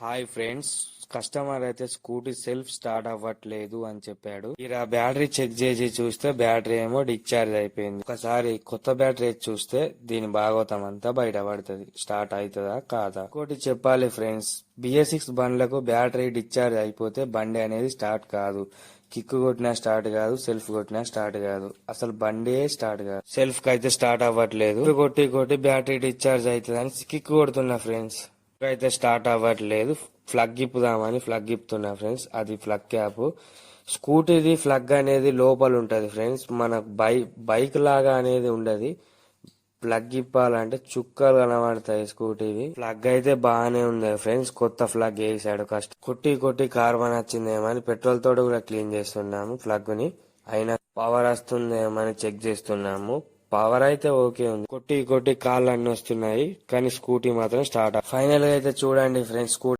Hi friends, customer అయితే scooty self start అవ్వట్లేదు అని చెప్పాడు. ఇలా బ్యాటరీ చెక్ చేసి చూస్తే బ్యాటరీ ఏమో డిశ్చార్జ్ అయిపోయింది. ఒకసారి కొత్త బ్యాటరీ వేసి చూస్తే దీని భాగవతం అంతా బయటపడుతుంది. స్టార్ట్ అవుతుందా కాదా. ఇంకోటి చెప్పాలి ఫ్రెండ్స్, BS6 బండ్లకు బ్యాటరీ డిశ్చార్జ్ అయిపోతే బండి అనేది స్టార్ట్ కాదు. కిక్ కొట్టినా స్టార్ట్ కాదు, సెల్ఫ్ కొట్టినా స్టార్ట్ కాదు, అసలు బండే స్టార్ట్ కాదు. సెల్ఫ్ కి అయితే స్టార్ట్ అవ్వట్లేదు. కొట్టి కొట్టి బ్యాటరీ డిశ్చార్జ్ అవుతుందని కిక్ కొడుతున్నా ఫ్రెండ్స్, అయితే స్టార్ట్ అవ్వట్లేదు. ఫ్లగ్ ఇప్పుదామని ఫ్లగ్ ఇప్పుతున్నా ఫ్రెండ్స్, అది ఫ్లగ్ క్యాప్. స్కూటీది ఫ్లగ్ అనేది లోపల ఉంటది ఫ్రెండ్స్, మన బైక్ లాగా అనేది ఉండదు. ప్లగ్ ఇప్పాలంటే చుక్కలు కనబడతాయి స్కూటీవి. ప్లగ్ అయితే బాగానే ఉంది ఫ్రెండ్స్, కొత్త ప్లగ్ వేసాడు కొట్టి కొట్టి కార్బన్ వచ్చిందేమని పెట్రోల్ తోటి కూడా క్లీన్ చేస్తున్నాము ప్లగ్ ని. అయినా పవర్ వస్తుందేమని చెక్ చేస్తున్నాము. పవర్ అయితే ఓకే ఉంది. కొట్టి కొట్టి కాళ్ళు అన్ని వస్తున్నాయి, కానీ స్కూటీ మాత్రం స్టార్ట్. ఫైనల్ గా అయితే చూడండి ఫ్రెండ్స్, స్కూటీ